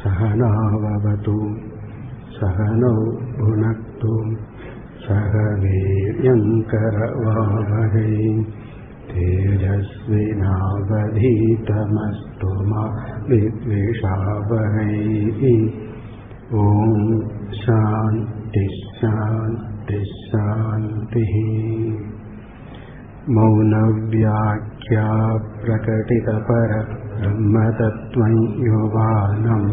सहनाववतु सहनौ भुनक्तु सह वीर्यङ्करवावहै तेजस्विनावधीतमस्तु मा विद्विषावहै। ॐ शान्ति शान्ति शान्तिः। मौनव्याख्या प्रकटितपर ब्रह्मतत्त्वं युवानं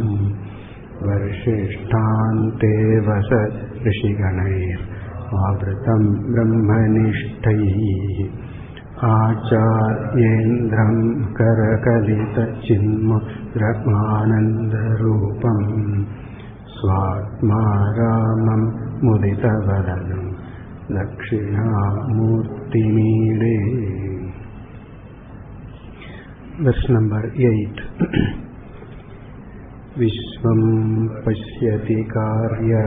वर्षिष्ठान्ते वसत् ऋषिगणैरावृतं ब्रह्मनिष्ठैः आचार्येन्द्रं करकलितचिन्मुद्रमानन्दरूपं स्वात्मा रामं मुदितवदनं दक्षिणामूर्तिमीडे। Verse number 8. विश्वं पश्यति कार्यकारणतया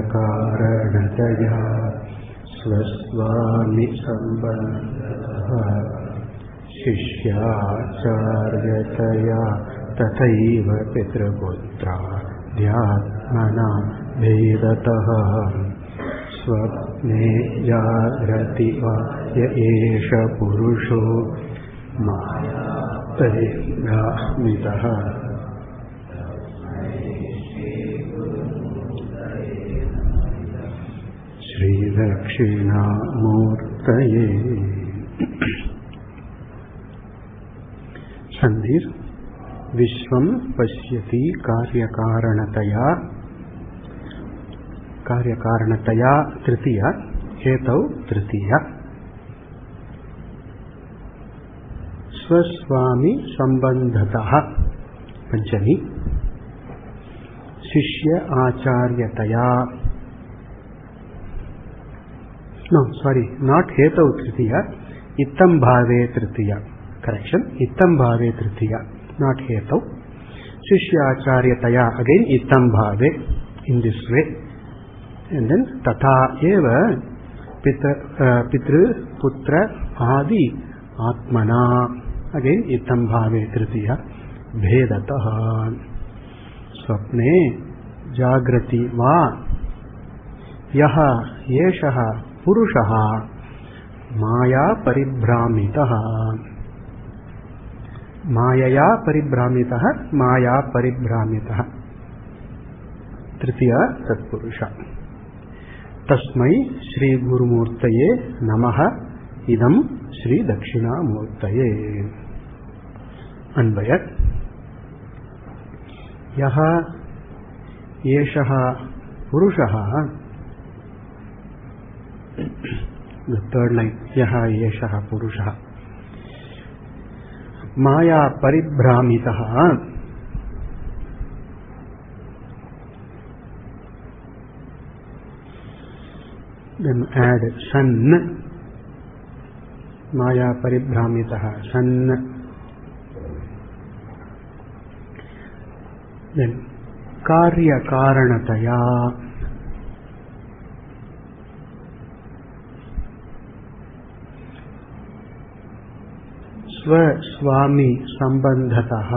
स्वस्वामि सम्बन्धः शिष्याचार्यतया तथैव पितृपुत्राद्यात्मना भेदतः स्वप्ने जाग्रति वा य एष पुरुषो मायापरिभ्रामितः। श्री दक्षिणामूर्तये। संधिः विश्वं पश्यति कार्यकारणतया। कार्यकारणतया तृतीया, हेतौ तृतीया। स्वस्वामी संबंधतः पंचमी। शिष्य आचार्यतया, no sorry, not हेतौ तृतीया, इत्थं भावे तृतीया. Correction, इत्थं भावे तृतीया, not हेतौ. शिष्य आचार्यतया, again इत्थं भावे, in this way. And then तथा एव पितृ पुत्र आदि आत्मना, again इत्थं भावे तृतीया, भेदतः स्वप्ने जागृति वा यः एषः पुरुषः माया परिभ्रामितः। मायया परिभ्रामितः, माया परिभ्रामितः तृतीया तत्पुरुष। तस्मै श्री गुरुमूर्तये नमः। इदं श्री दक्षिणामूर्तये। अन्वय यः एषः पुरुषः, the third line, यः एषः पुरुषः माया परिभ्रामितः, then add san, माया परिभ्रामितः सन, then कार्यकारणतया, स्वस्वामी संबंधतः,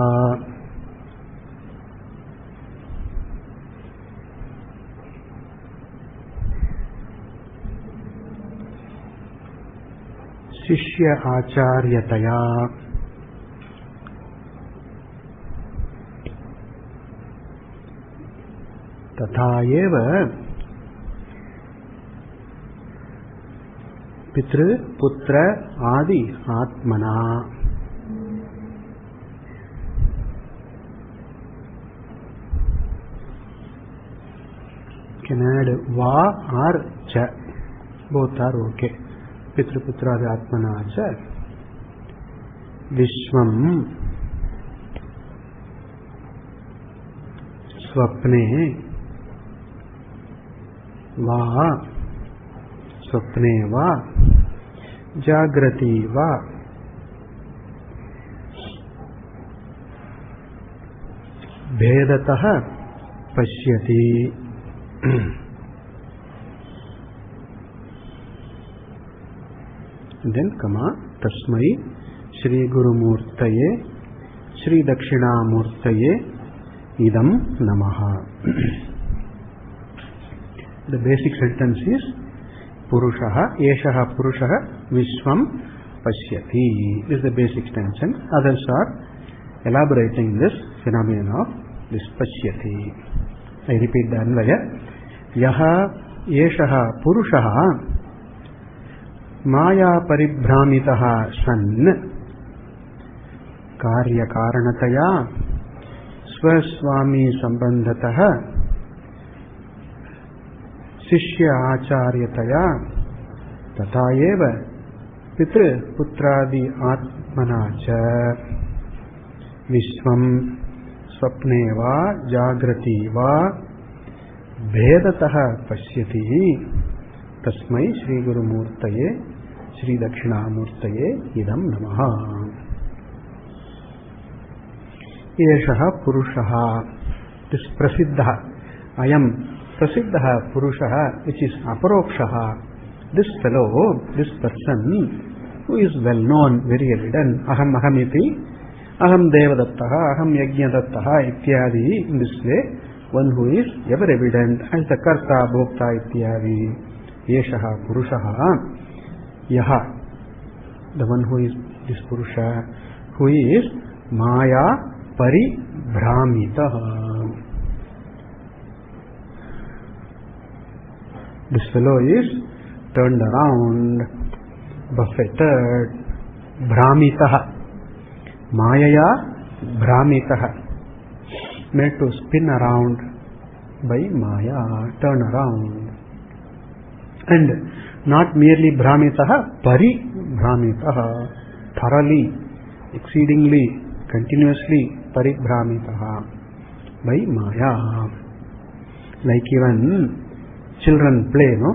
शिष्य आचार्यतया, तथा एव पितृ पुत्र आदि आत्मना। Can add va or cha, both are okay. पितृ पुत्र आदि आत्मना च। विश्वं स्वप्ने वा, स्वप्ने वा जागृति वा भेदतः पश्यति। then कमा तस्मै Shri गुरुमूर्तये Śrī Dakṣināmūrtaye idam namaha. The basic sentence is Purushaha, Eshaha Purushaha Vishwam Pashyati. This is the basic sentence. Others are elaborating this phenomenon of this Pashyati. I repeat the Anvaya. Yaha Eshaha Purushaha Maya Paribhramitaha San Karya Karanataya Swami Sambandhataha Shishya Acharyataya Tatayeva Pitra Putradi Atmanacha Vishwam Swapneva Jagrati Va Bhedataha Pashyati Tasmai Shri Guru Murtaye Śrī Dakṣināmūrtaye idam namaha. Eshaha Purushaha, this Prasiddha, I am Prasiddha Purushaha, which is Aparokshaha. This fellow, this person who is well known, very evident, Aham Ahamiti, Aham Devadattaha, Aham Yajnadattaha, Ityadi, in this way, one who is ever evident as the Karta, Bhokta, Ityadi. Eshaha Purushaha, Yaha, the one who is this Purusha, who is Maya Paribhramitaha. This fellow is turned around, buffeted, Bhramitaha, Mayaya Bhramitaha, made to spin around by Maya, turn around. And not merely Bhramitaha, Paribhramitaha, thoroughly, exceedingly, continuously Paribhramitaha by Maya. Like even children play, no?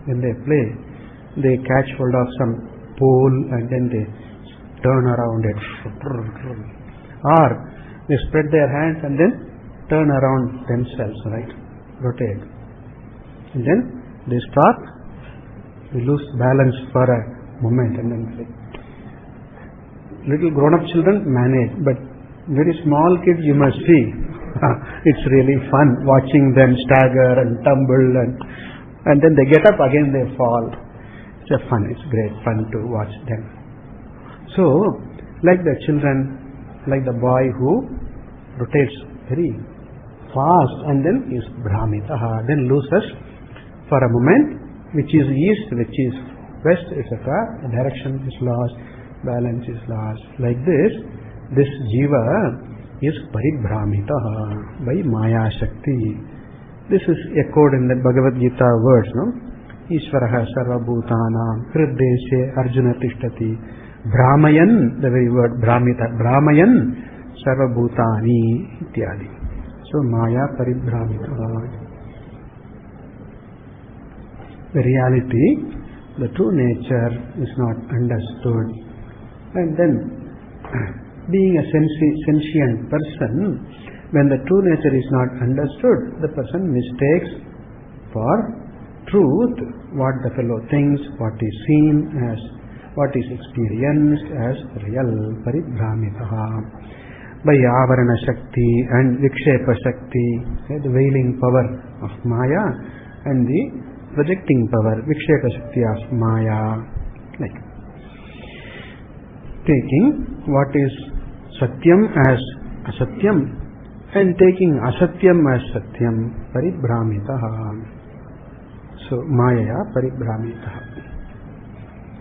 When they play, they catch hold of some pole and then they turn around it. Or they spread their hands and then turn around themselves, right? Rotate. And then they stop, they lose balance for a moment and then play. Little grown-up children manage, but very small kids you must see. It's really fun watching them stagger and tumble and then they get up again, they fall. It's a fun, it's great fun to watch them. So, like the children, like the boy who rotates very fast and then is Bhramitaha, then loses for a moment, which is east, which is west, etc. The direction is lost, balance is lost. Like this jiva is Paribhramitaha by Maya Shakti. This is echoed in the Bhagavad Gita words, no? Ishvaraha Sarva Bhutanam Hriddeshe Arjuna Tishtati Brahmayan, the very word Brahmita, Brahmayan Sarva Bhutani Ityadi. So Maya Paribhramitaha. The reality, the true nature is not understood. And then being a sentient person, when the true nature is not understood, the person mistakes for truth what the fellow thinks, what is seen as, what is experienced as real. Paribhramitaha by Avarana Shakti and Vikshepa Shakti, the veiling power of Maya and the projecting power, Vikshepa Shakti of Maya, like taking what is Satyam as Asatyam and taking Asatyam as Satyam, Paribhramitaha. So Maya Paribhramitaha.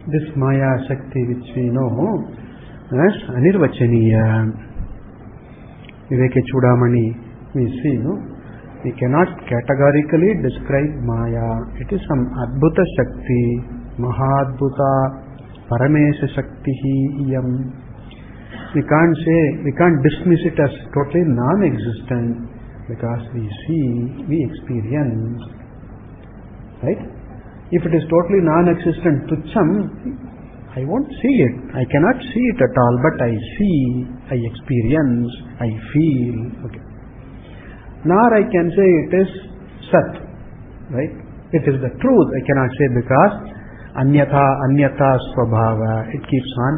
This Maya Shakti which we know as Anirvachaniya, Viveke Chudamani, we see, no? We cannot categorically describe Maya. It is some Adbhuta Shakti, Mahadbhuta, Paramesha Shaktihi Iyam. We can't dismiss it as totally non-existent because we see, we experience. Right? If it is totally non-existent, Tucham, I won't see it. I cannot see it at all, but I see, I experience, I feel. Okay. Nor I can say it is Sat. Right? It is the truth. I cannot say because Anyatha Swabhava, it keeps on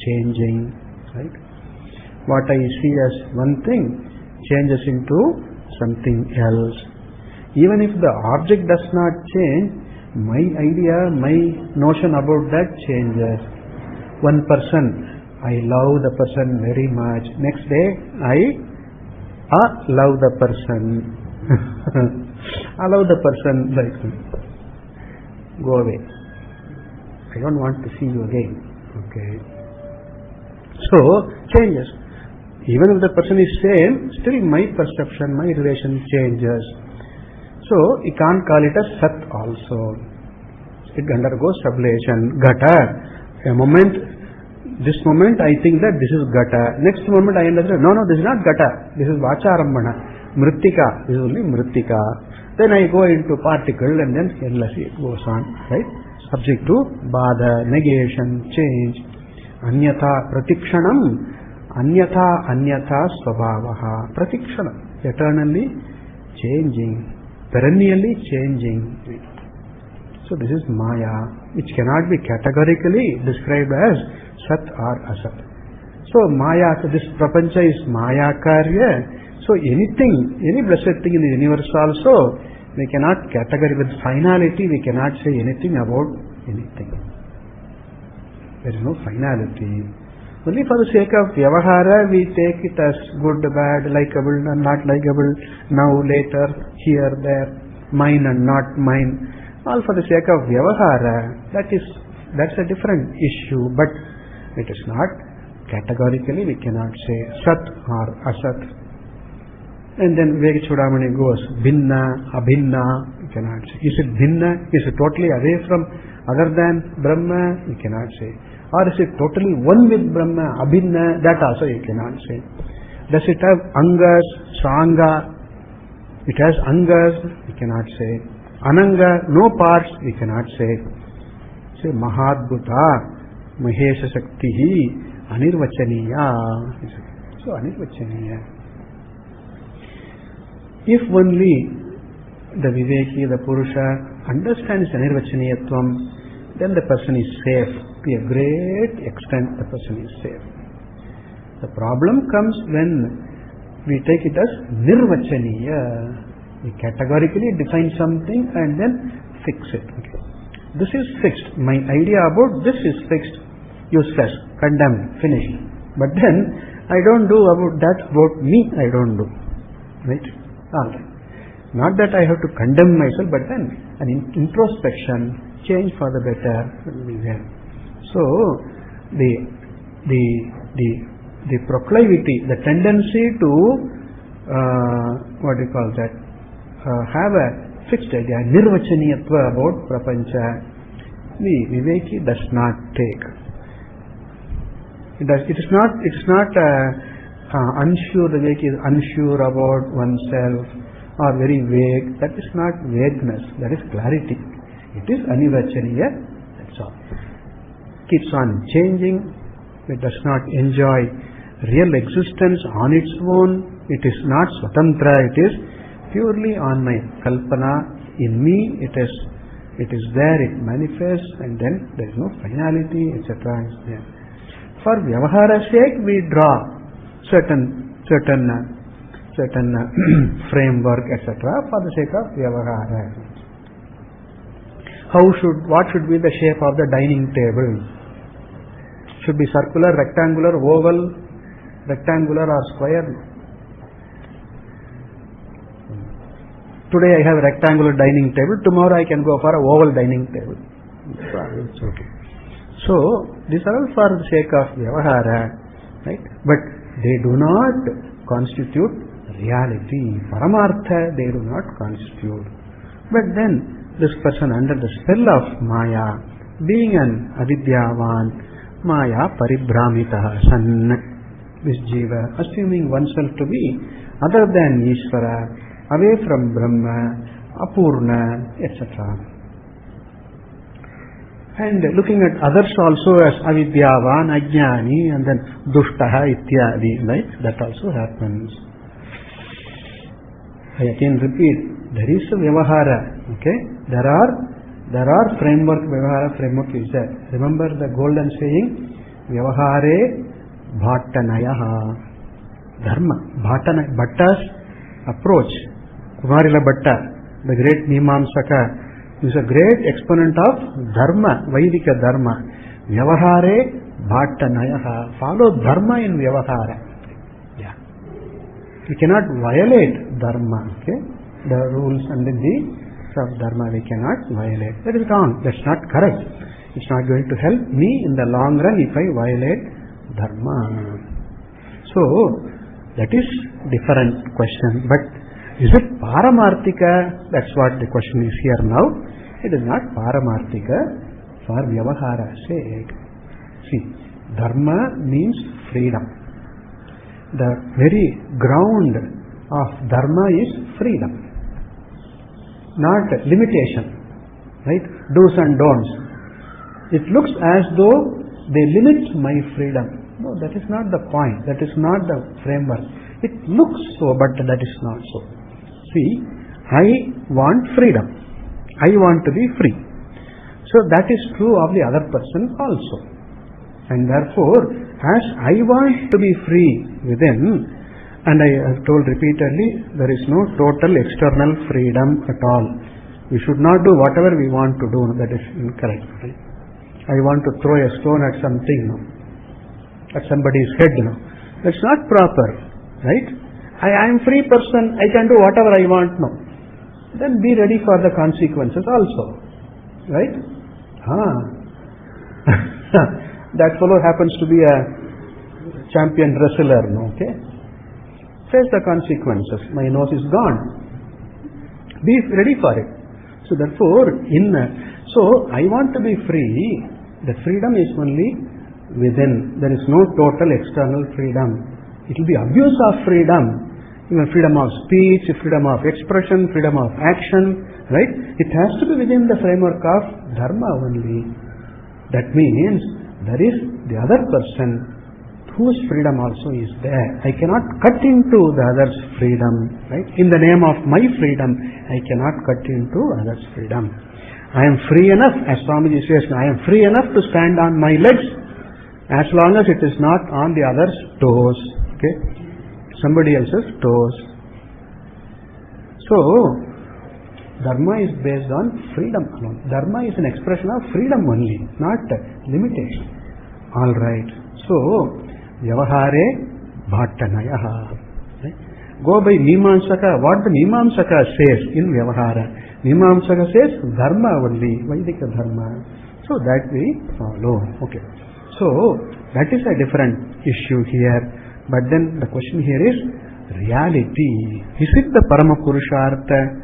changing. Right? what I see as one thing changes into something else. Even if the object does not change, my idea, my notion about that changes. One person, I love the person very much. Next day, I love the person. Allow the person, like, go away. I don't want to see you again. Okay. So, changes. Even if the person is same, still my perception, my relation changes. So, you can't call it as Sat also. It undergoes sublation. Gata. This moment I think that this is Gata. Next moment I understand, no, this is not Gata. This is Vacharambana. Mrittika. This is only Mrittika. Then I go into particle and then endlessly it goes on. Right? Subject to Bada, negation, change. Anyatha pratikshanam. Anyatha svabhavaha. Pratikshanam. Eternally changing. Perennially changing. So this is Maya, which cannot be categorically described as Sat or Asat. So Maya, so this Prapancha is Maya Karya. So anything, any blessed thing in the universe also, we cannot categorize with finality, we cannot say anything about anything. There is no finality. Only for the sake of Vyavahara, we take it as good, bad, likable and not likable, now, later, here, there, mine and not mine. All for the sake of Vyavahara. That's a different issue, but it is not. Categorically, we cannot say Sat or Asat. And then Vivekachudamani goes, Bhinna, Abhinna, we cannot say. Is it Bhinna? Is it totally away from, other than Brahma? We cannot say. Or is it totally one with Brahma, Abhinna? That also you cannot say. Does it have Angas, Sanga? It has Angas, we cannot say. Ananga, no parts, we cannot say. Say Mahadbhuta, Mahesha Shaktihi, Anirvachaniya. So Anirvachaniya. If only the Viveki, the Purusha, understands Anirvachaniyatvam, then the person is safe. To a great extent, the person is safe. The problem comes when we take it as Nirvachaniya. We categorically define something and then fix it. Okay. This is fixed. My idea about this is fixed, useless, condemned, finished. But then I don't do about that, about me I don't do. Right? Alright. Not that I have to condemn myself, but then an introspection, change for the better will be there. So the proclivity, the tendency to what do you call that? Have a fixed idea, nirvachaniyatva about prapancha, the Viveki does not take. It is not unsure. The Viveki is unsure about oneself or very vague. That is not vagueness. That is clarity. It is anivachaniya. That's all. Keeps on changing. It does not enjoy real existence on its own. It is not swatantra. It is purely on my kalpana. In me, it is there. It manifests, and then there is no finality, etc. is there. For Vyavahara's sake, we draw certain framework, etc. for the sake of Vyavahara. What should be the shape of the dining table? Should be circular, rectangular, oval, rectangular or square? Today I have a rectangular dining table, tomorrow I can go for a oval dining table. It's okay. So, these are all for the sake of Vyavahara, right? But they do not constitute reality. Paramartha, they do not constitute. But then, this person under the spell of Maya, being an avidyavan, Maya paribhramitaha san, this jiva, assuming oneself to be other than Ishvara, away from Brahma, Apurna, etc. And looking at others also as avidyavan, ajnani, and then dushtaha, ityadi, right? That also happens. I again repeat, there is a Vyavahara, okay? There are framework, Vyavahara framework is there. Remember the golden saying, Vyavahare bhattanayaha. Dharma. Bhatta's approach, Kumarila Bhatta, the great Mimamsaka, is a great exponent of Dharma, Vaidika Dharma. Vyavahare Bhattanayaha. Follow Dharma in Vyavahara. Yeah. We cannot violate Dharma. Okay? The rules and the deeds of Dharma we cannot violate. That is wrong. That's not correct. It's not going to help me in the long run if I violate Dharma. So, that is different question. But is it Paramarthika? That's what the question is here now. It is not Paramarthika for Vyavahara's sake. See, Dharma means freedom. The very ground of Dharma is freedom, not limitation. Right? Do's and don'ts. It looks as though they limit my freedom. No, that is not the point. That is not the framework. It looks so, but that is not so. See, I want freedom. I want to be free. So that is true of the other person also. And therefore, as I want to be free within, and I have told repeatedly, there is no total external freedom at all. We should not do whatever we want to do. That is incorrect. Right? I want to throw a stone at something, no? At somebody's head, no? That's not proper. Right? I am free person. I can do whatever I want, no? Then be ready for the consequences also. Right? That fellow happens to be a champion wrestler, no? Okay? Face the consequences. My nose is gone. Be ready for it. So therefore, so I want to be free. The freedom is only within. There is no total external freedom. It will be abuse of freedom. Even freedom of speech, freedom of expression, freedom of action. Right? It has to be within the framework of Dharma only. That means there is the other person whose freedom also is there. I cannot cut into the other's freedom. Right? In the name of my freedom, I cannot cut into others' freedom. I am free enough, as Swamiji says, I am free enough to stand on my legs as long as it is not on the other's toes. Okay? Somebody else's toes. So, Dharma is based on freedom alone. Dharma is an expression of freedom only, not limitation. Alright. So, Vyavahare Bhattanayaha. Right? Go by Mimamsaka. What the Mimamsaka says in Vyavahara. Mimamsaka says Dharma only, Vaidika Dharma. So that we follow. Okay. So that is a different issue here. But then the question here is reality. Is it the Parama Purushartha?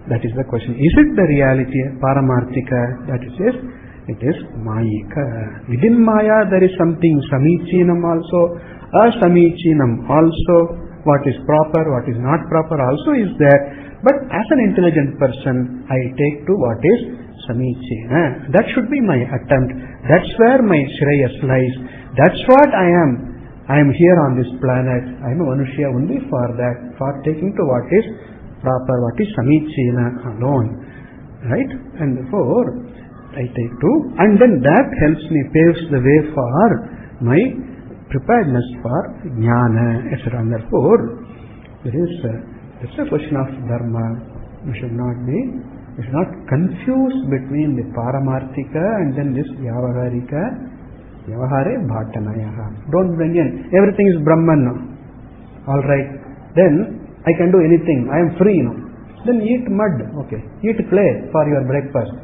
That is the question. Is it the reality, Paramarthika? That is, yes, it is Mayika. Within Maya there is something Samichinam also, Asamichinam also. What is proper, what is not proper also is there. But as an intelligent person, I take to what is Samichina. That should be my attempt. That's where my Shreyas lies. That's what I am. I am here on this planet. I am a Manushya only for that. For taking to what is proper, what is Samichina alone. Right? And therefore, I take to. And then that helps me, paves the way for my preparedness for Jnana, etc. And therefore, it's a question of Dharma. We should not confuse between the Paramarthika and then this Vyavaharika. Vyavahare Bhattanayaha. Don't bring in everything is Brahman. Alright. Then I can do anything. I am free now. Then eat mud. Okay. Eat clay for your breakfast.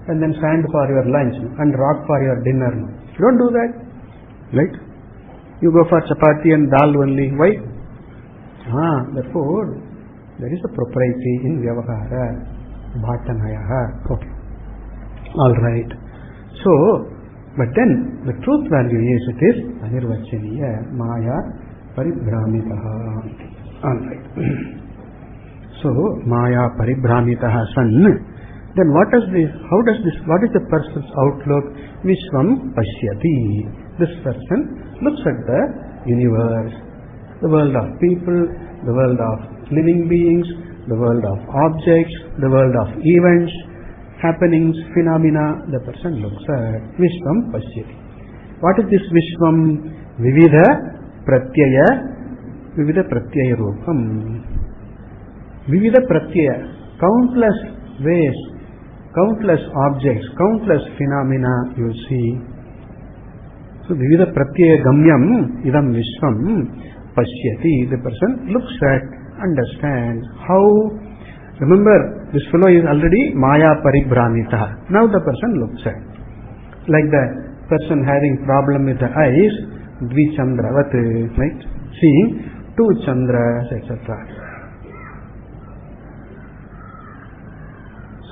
And then sand for your lunch. And rock for your dinner. Don't do that. Right? You go for chapati and dal only. Why? Therefore, there is a propriety in Vyavahara, Bhattanayaha. Okay. Alright. So, but then the truth value is, it is Anirvachaniya, Maya Paribhramitaha. Alright. So, Maya Paribhramitaha San. Then what is the person's outlook? Vishvam Pashyati. This person looks at the universe, the world of people, the world of living beings, the world of objects, the world of events, happenings, phenomena. The person looks at Vishvam Pashyati. What is this Vishvam? Vividha Pratyaya Vivida Pratyaya Rupam. Vivida Pratyaya, countless ways, countless objects, countless phenomena you see. So Vivida Pratyaya Gamyam Idam Vishwam Pashyati. The person looks at, understands how. Remember, this fellow is already Maya Paribhramita. Now the person looks at. Like the person having problem with the eyes, Dvichandravat, right? Seeing two Chandras, etc.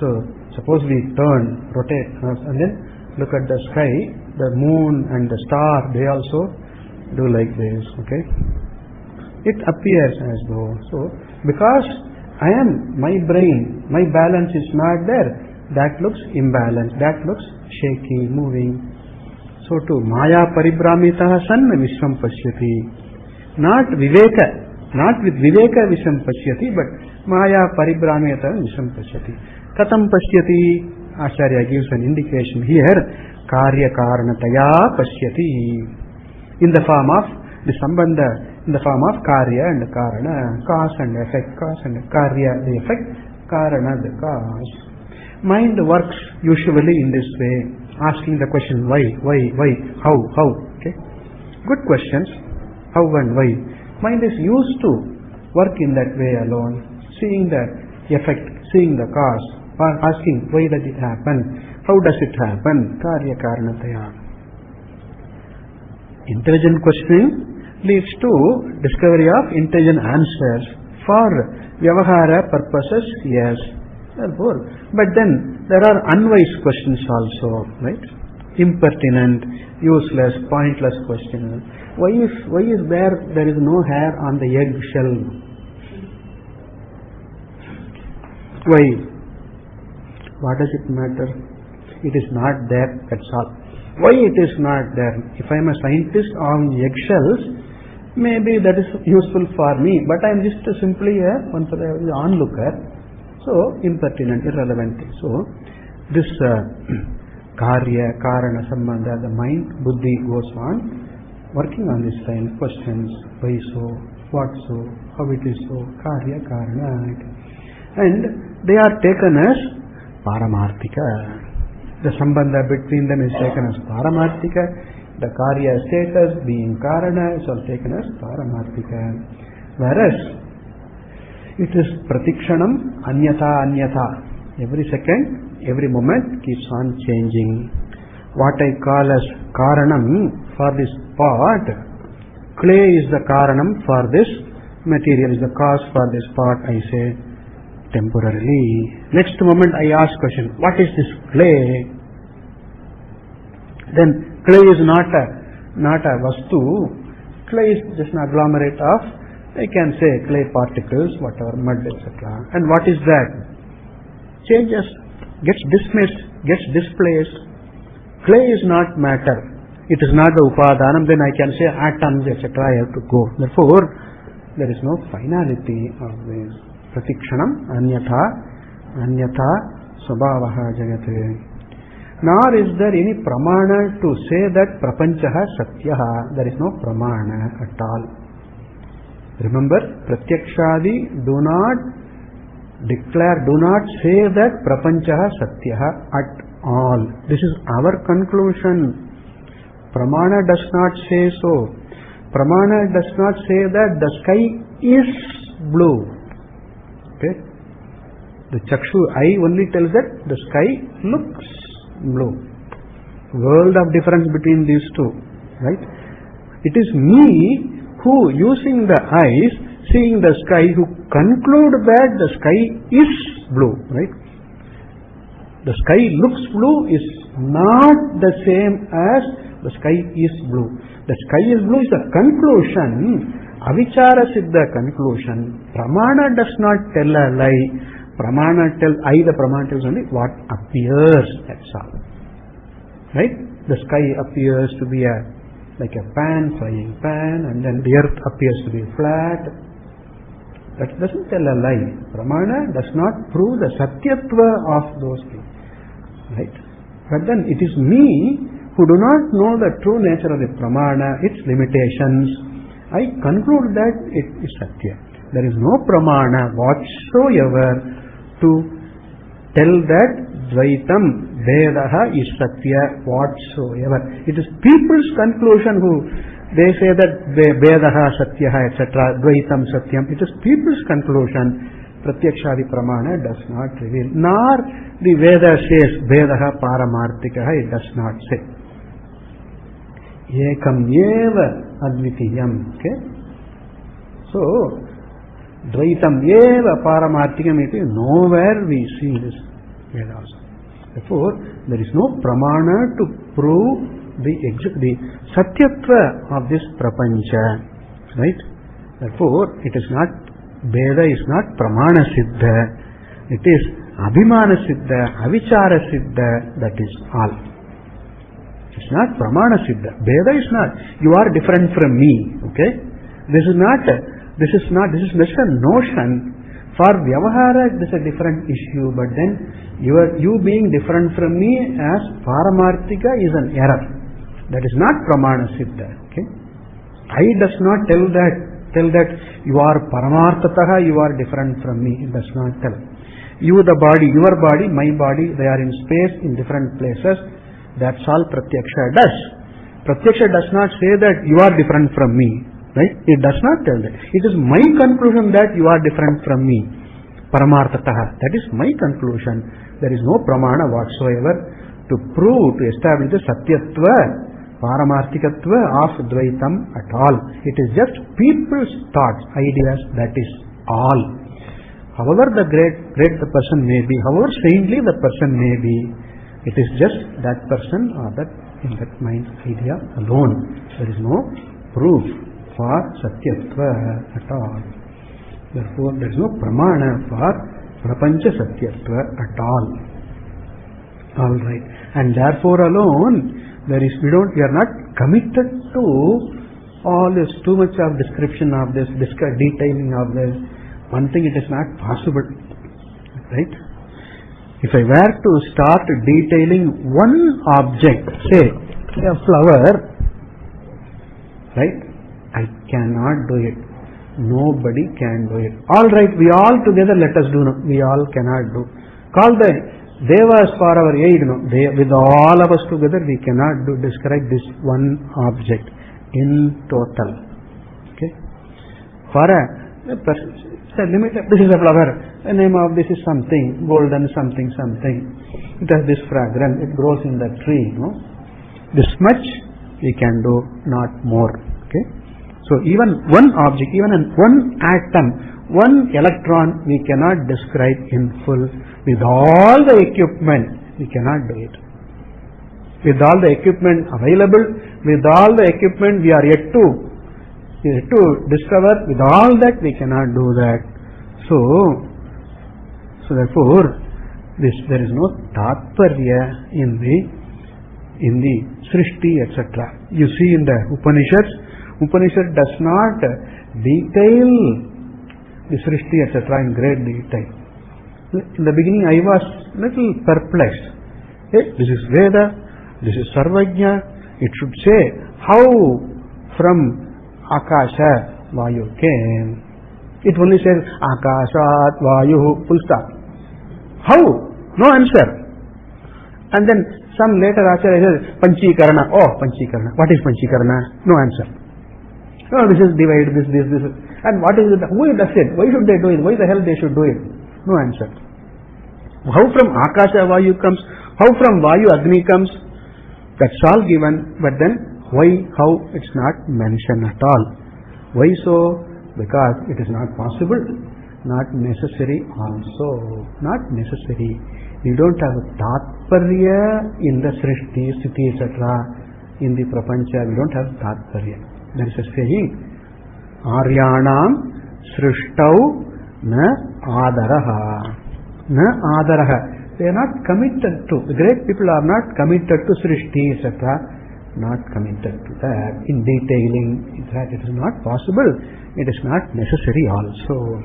So, suppose we turn, rotate, and then look at the sky, the moon and the star, they also do like this, okay? It appears as though, so, because my brain, my balance is not there, that looks imbalanced, that looks shaky, moving. So too, Maya Paribhramitaha san Vishwam Pashyati. Not Viveka, not with Viveka Vishwam Pashyati, but Maya Paribhramitaha Vishwam Pashyati. Katam Pashyati, Acharya gives an indication here, Karya Karanataya Pashyati. In the form of the Sambandha, in the form of Karya and Karana, cause and effect, cause and Karya, the effect, Karana, the cause. Mind works usually in this way, asking the question why, how, okay? Good questions, how and why. Mind is used to work in that way alone, seeing the effect, seeing the cause, or asking why does it happen, how does it happen, Karya Karanataya. Intelligent questioning leads to discovery of intelligent answers. For Vyavahara purposes, yes. Therefore, but then there are unwise questions also, right? Impertinent, useless, pointless questions. Why is there is no hair on the egg shell? Why? What does it matter? It is not there, that's all. Why it is not there? If I am a scientist on eggshells, maybe that is useful for me, but I am just simply an onlooker. So, impertinent, irrelevant. So, this Karya, Karana, Sambandha, the mind, Buddhi goes on working on this kind of questions. Why so? What so? How it is so? Karya, Karana. And they are taken as Paramarthika. The Sambandha between them is taken as Paramarthika. The Karya status being Karana is all taken as Paramarthika. Whereas it is Pratikshanam, Anyatha. Every second, every moment keeps on changing. What I call as Karanam for this pot, clay is the Karanam for this material, is the cause for this pot, I say temporarily. Next moment I ask question, what is this clay? Then clay is not a vastu. Clay is just an agglomerate of, I can say, clay particles, whatever, mud, etc. And what is that? Changes, gets dismissed, gets displaced. Clay is not matter. It is not the upadanam. Then I can say atoms, etc. I have to go. Therefore, there is no finality of this. Pratikshanam, anyatha, svabhavaha jagate. Nor is there any pramana to say that prapanchaha satyaha. There is no pramana at all. Remember, pratyakshadi do not declare, do not say that prapanchaha satyaha at all. This is our conclusion. Pramana does not say so. Pramana does not say that the sky is blue. Okay? The chakshu eye only tells that the sky looks blue. World of difference between these two, right? It is me who, using the eyes, seeing the sky, who conclude that the sky is blue, right? The sky looks blue is not the same as the sky is blue. The sky is blue is a conclusion. Avichara siddha conclusion. Pramana does not tell a lie. Pramana tells, the pramana tells only what appears, that's all. Right? The sky appears to be like a pan, flying pan, and then the earth appears to be flat. That doesn't tell a lie. Pramana does not prove the satyatva of those things. Right? But then it is me who do not know the true nature of the pramana, its limitations, I conclude that it is Satya. There is no pramana whatsoever to tell that Dvaitam, Vedaha is Satya whatsoever. It is people's conclusion who they say that Vedaha, Satyaha, etc., Dvaitam, Satyam. It is people's conclusion. Pratyakshadi pramana does not reveal. Nor the Veda says Vedaha Paramartikaha, it does not say. Ekam eva advitiyam. Okay? So, Dvaitam eva Paramartikam, it is nowhere we see this Vedas. Therefore, there is no pramana to prove the Satyatva of this Prapancha. Right? Therefore, it is not, Veda is not Pramana Siddha. It is Abhimana Siddha, Avichara Siddha, that is all. It's not Pramana Siddha. Veda is not, you are different from me. Okay? This is just a notion. For Vyavahara, this is a different issue, but then you being different from me as Paramartika is an error. That is not Pramana Siddha. Okay? I does not tell that you are Paramartataha, you are different from me. It does not tell. You, the body, your body, my body, they are in space, in different places. That's all Pratyaksha does. Pratyaksha does not say that you are different from me. Right? It does not tell that. It is my conclusion that you are different from me. Paramartataha. That is my conclusion. There is no pramana whatsoever to prove, to establish the Satyatva, Paramartikatva of Dvaitam at all. It is just people's thoughts, ideas, that is all. However great the person may be, however saintly the person may be, it is just that person or that in that mind idea alone. There is no proof for Satyatva at all. Therefore, there is no pramana for Prapancha Satyatva at all. Alright. And therefore alone, we are not committed to all this, too much of description of this, detailing of this. One thing, it is not possible. Right? If I were to start detailing one object, say a flower, right? I cannot do it. Nobody can do it. Alright, we all together let us do. No, we all cannot do. Call the Devas for our aid. No, with all of us together we cannot describe this one object in total. Okay? For a person, limited. This is a flower. The name of this is something, golden something. It has this fragrance. It grows in the tree. No? This much we can do, not more. Okay? So even one object, even one atom, one electron, we cannot describe in full. With all the equipment, we cannot do it. With all the equipment available, with all the equipment we are yet to discover, with all that we cannot do that. So therefore, there is no tatparya in the Srishti, etc. You see in the Upanishad does not detail the Srishti, etc. in great detail. In the beginning I was little perplexed. Hey, this is Veda, this is Sarvajna. It should say how from Akasha Vayu came. It only says Akashat Vayu, full stop. How? No answer. And then some later Acharya says Panchikarana. Oh, Panchikarana. What is Panchikarana? No answer. No, this is divide, this. And what is it? Who does it? Why should they do it? Why the hell they should do it? No answer. How from Akasha Vayu comes? How from Vayu Agni comes? That's all given. But then why, how, it's not mentioned at all. Why so? Because it is not possible. Not necessary also. Not necessary. You don't have a tatparya in the Srishti, Sthiti, etc. In the Prapancha, we don't have tatparya. There is a saying, Aryanam Srishtau Na Adaraha. Na Adaraha. They are not committed to, the great people are not committed to Srishti, etc. Not committed to that. In detailing, that it is not possible. It is not necessary also.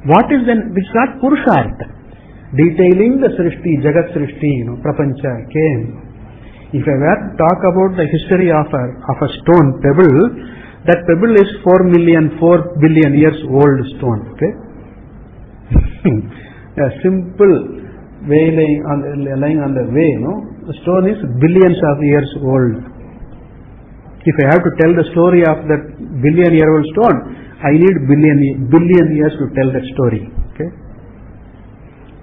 What is then, it's not Purushartha. Detailing the Srishti, Jagat Srishti, Prapancha came. If I were to talk about the history of a stone pebble, that pebble is 4 billion years old stone. Okay, a simple way lying on the way. The stone is billions of years old. If I have to tell the story of that billion-year-old stone, I need billion years to tell that story. Okay,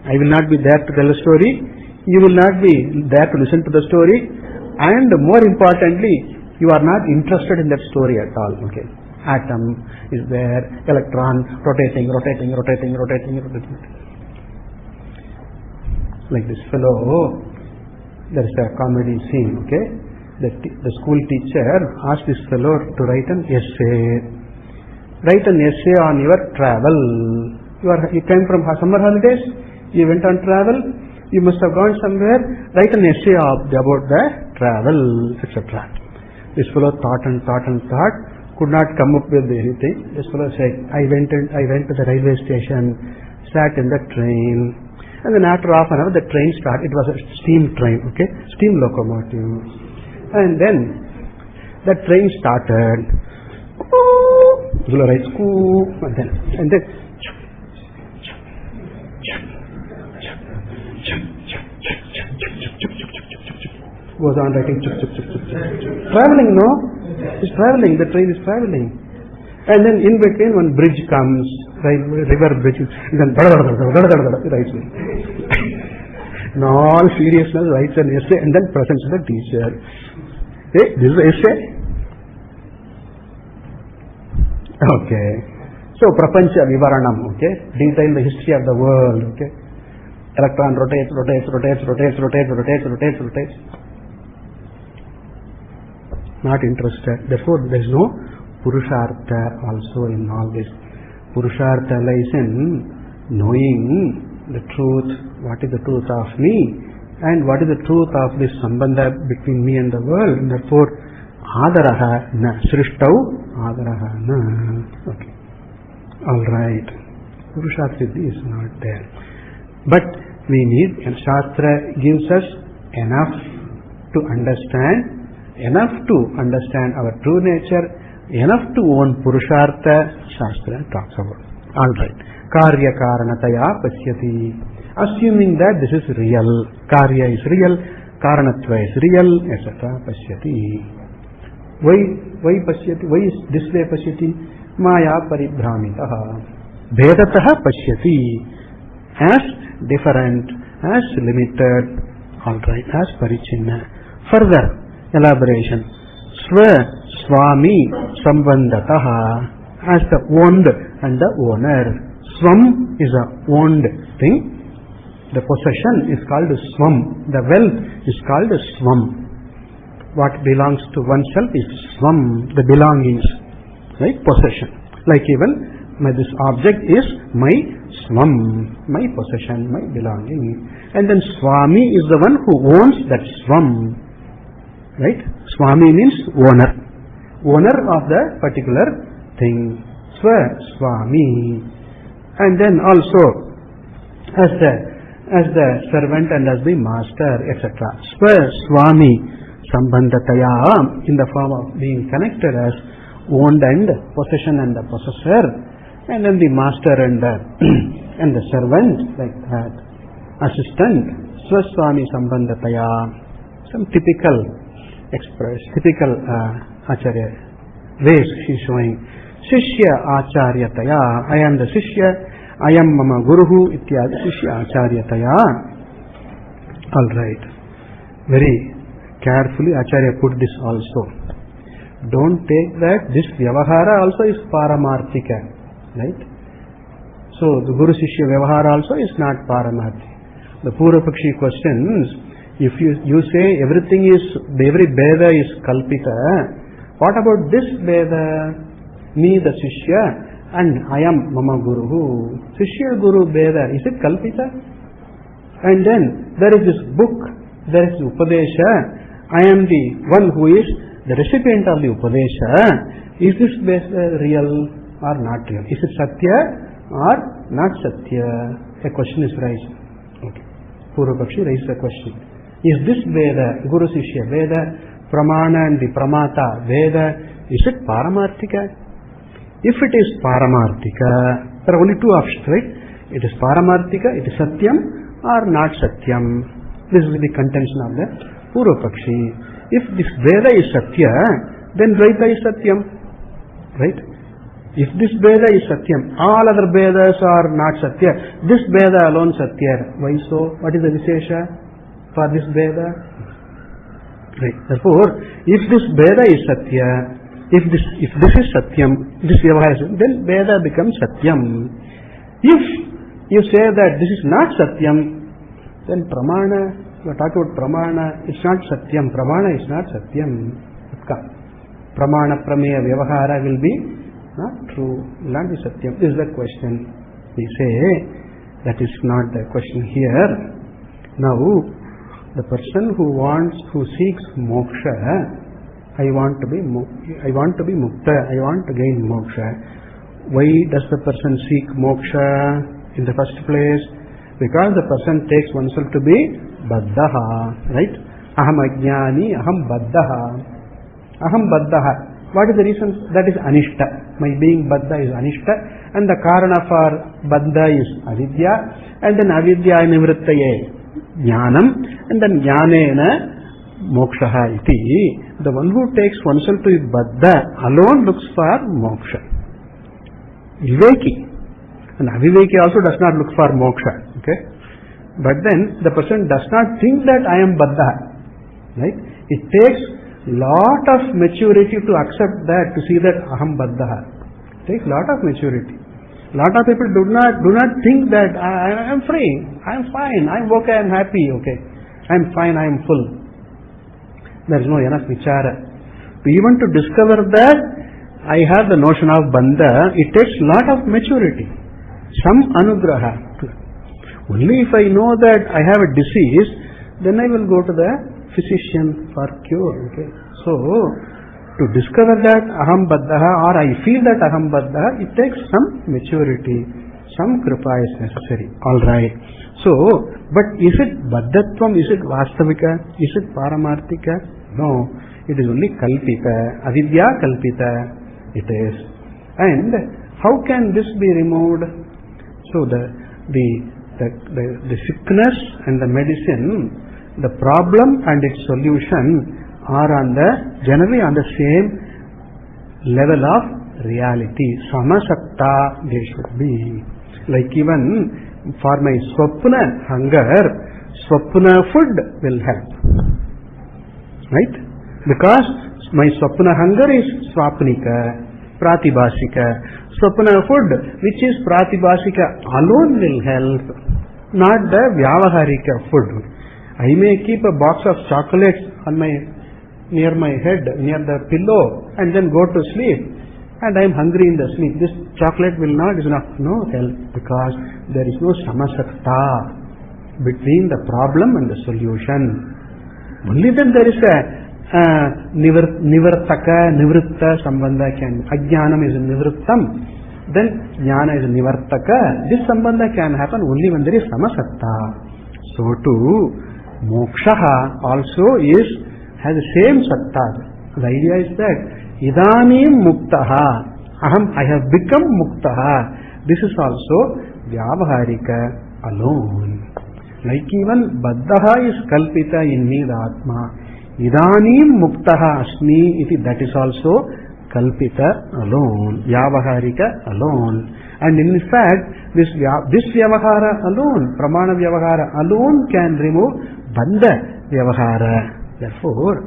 I will not be there to tell the story. You will not be there to listen to the story, and more importantly, you are not interested in that story at all. Okay, atom is there, electron rotating. Like this fellow, there is a comedy scene. Okay, the school teacher asked this fellow to write an essay. Write an essay on your travel. You came from summer holidays. You went on travel. You must have gone somewhere. Write an essay about the travel, etc. This fellow thought, could not come up with anything. This fellow said, I went to the railway station, sat in the train, and then after half an hour the train started. It was a steam train, okay, steam locomotive, and then the train started. This fellow writes, and then goes on writing traveling, no? It's traveling, the train is traveling. And then in between one bridge comes, river bridge, and then writes. In all seriousness, writes an essay and then presents to the teacher. Hey, this is an essay? Okay. So, Prapancha Vivaranam, okay? Detail the history of the world, okay? Electron rotates. Not interested. Therefore, there is no Purushartha also in all this. Purushartha lies in knowing the truth, what is the truth of me, and what is the truth of this sambandha between me and the world. And therefore, adaraha na, srishtau adaraha na. Okay. Alright. Purushartha is not there. But we need, and Shastra gives us enough to understand our true nature, enough to own Purushartha, Shastra talks about. Alright. Karya karanataya pasyati. Assuming that this is real, Karya is real, Karanatva is real, etc. Pasyati. Why pasyati? Why is this way pasyati? Maya paribhramitaha. Bhedataha pasyati. As different, as limited, alright, as parichinna. Further elaboration. Swami sambandataha, as the owned and the owner. Swam is a owned thing. The possession is called swam. The wealth is called swam. What belongs to oneself is swam, the belongings, right? Possession. Like even this object is my swam, my possession, my belonging. And then Swami is the one who owns that swam. Right? Swami means owner. Owner of the particular thing. Swami. And then also as the servant and as the master, etc. Swami sambandhataya, in the form of being connected as owned and possession and the possessor, and then the master and the servant, like that. Assistant, Swami sambandhataya. Some typical acharya ways he is showing. Shishya acharyataya. I am the Shishya. I am mama guruhu ityadi Shishya acharyataya. Alright. Very carefully Acharya put this also. Don't take that this Vyavahara also is Paramarthika. Right? So the Guru Shishya Vyavahara also is not Paramarthika. The Purvapakshi questions, if you say every Veda is Kalpita, what about this Veda? Me the Shishya and I am Mama Guruhu. Shishya Guru Veda, is it Kalpita? And then there is this book, there is Upadesha. I am the one who is the recipient of the Upadesha. Is this Veda real or not real? Is it Satya or not Satya? A question is raised. Okay. Purvapakshi raised a question. Is this Veda, Guru Sishya, Veda, Pramana and the Pramata, Veda, is it Paramarthika? If it is Paramarthika, there are only two options, right? It is Paramarthika, it is Satyam or not Satyam. This is the contention of the Purva Pakshi. If this Veda is Satya, then Dvaita is Satyam, right? If this Veda is Satyam, all other Vedas are not Satya. This Veda alone Satya. Why so? What is the Vishesha for this Veda? Right. Therefore, if this Veda is Satya, if this is Satyam, this Vyavahara is Satyam, then Veda becomes Satyam. If you say that this is not Satyam, then Pramana, you are talking about Pramana, it's not Satyam. Pramana is not Satyam. Pramana, Prameya, Vyavahara will be not true, will not be Satyam. This is the question. We say that is not the question here. Now, the person who seeks moksha, I want to be mukta, I want to gain moksha. Why does the person seek moksha in the first place? Because the person takes oneself to be baddhaha, right? Aham ajnani, aham baddhaha. Aham baddhaha. What is the reason? That is anishta. My being baddha is anishta, and the karana for baddha is avidya, and then avidya nivrittaye jnanam, and then jnanena mokshaha iti. The one who takes oneself to be baddha alone looks for moksha. Viveki. And aviveki also does not look for moksha. Okay? But then the person does not think that I am baddha. Right? It takes lot of maturity to accept that, to see that aham baddha. It takes lot of maturity. Lot of people do not think that I am free, I am fine, I am okay, I am happy, okay, I am fine, I am full. There is no enough vichara. Even to discover that I have the notion of bandha, it takes lot of maturity, some anugraha. Only if I know that I have a disease, then I will go to the physician for cure. Okay? So, to discover that aham baddha, or I feel that aham baddha, it takes some maturity, some kripa is necessary. Alright. So, but is it baddhatvam, is it vastavika, is it paramarthika? No, it is only kalpita, avidya kalpita it is. And how can this be removed? So the sickness and the medicine, the problem and its solution are generally on the same level of reality. Samasakta they should be. Like even for my swapna hunger, swapna food will help. Right? Because my swapna hunger is swapnika, pratibhasika. Swapna food, which is pratibhasika, alone will help, not the vyavaharika food. I may keep a box of chocolates near my head, near the pillow, and then go to sleep, and I am hungry in the sleep. This chocolate is not no help, because there is no samasakta between the problem and the solution. Only then there is a nivartaka, nivritta sambandha can. Ajnanam is nivrittam, then jnana is nivartaka. This sambandha can happen only when there is samasakta. So too, moksha also has the same satta. The idea is that idanim muktaha, I have become muktaha. This is also vyavaharika alone. Like even baddhaha is kalpita in me, the atma. Idanim muktaha asmi iti, that is also kalpita alone, vyavaharika alone. And in fact, this vyavahara alone, pramana vyavahara alone can remove bandha vyavahara. Therefore,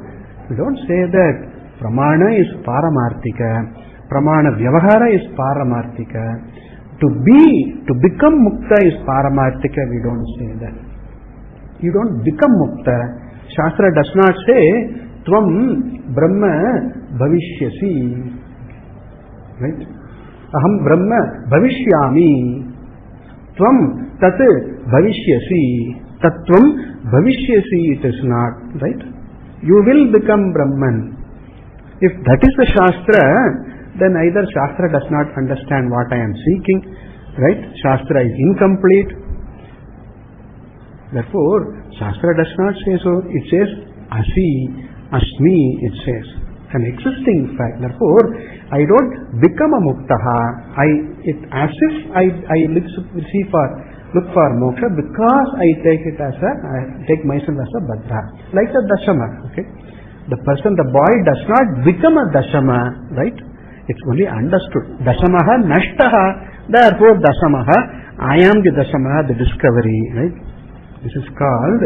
we don't say that pramana is paramarthika, pramana vyavahara is paramarthika. To become mukta is paramarthika, we don't say that. You don't become mukta. Shastra does not say, Tvam Brahma Bhavishyasi. Right? Aham Brahma Bhavishyami. Tvam Tat Bhavishyasi. Tattvam Bhavishyasi, it is not. Right? You will become Brahman. If that is the Shastra, then either Shastra does not understand what I am seeking, right? Shastra is incomplete. Therefore, Shastra does not say so. It says Asi, Asmi, it says. An existing fact. Therefore, I don't become a muktaha. As if I look for moksha because I take myself as a baddha. Like a dashama. Okay? The boy does not become a dashama, right? It's only understood. Dashamaha nashtaha. Therefore, dashamaha, I am the dashamaha, the discovery, right? This is called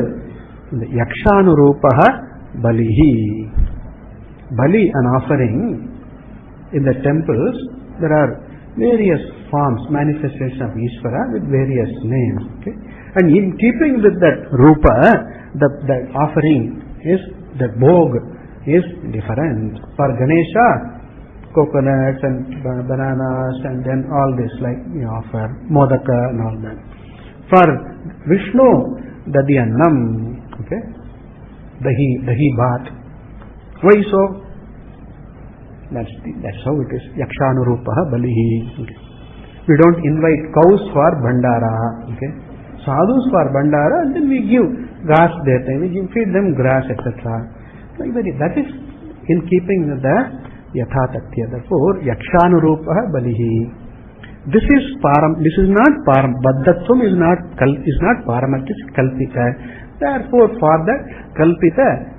the yakshanurupaha balihi. Bali, an offering in the temples, there are various forms, manifestations of Ishvara with various names. Okay? And in keeping with that rupa, the offering is, the bhog is different. For Ganesha, coconuts and bananas and then all this, like we offer modaka and all that. For Vishnu, dadiyannam, okay, dahi bhat. Why so? That's how it is. Yakshanurupaha balihi. Okay. We don't invite cows for bandara. Okay. Sadhus for bandara, and then we give grass that time. We feed them grass, etc. That is in keeping with the yatha tatya. Therefore, yakshanurupaha balihi. This is not param. Baddhatvam is not param. It is kalpita. Therefore, for that kalpita,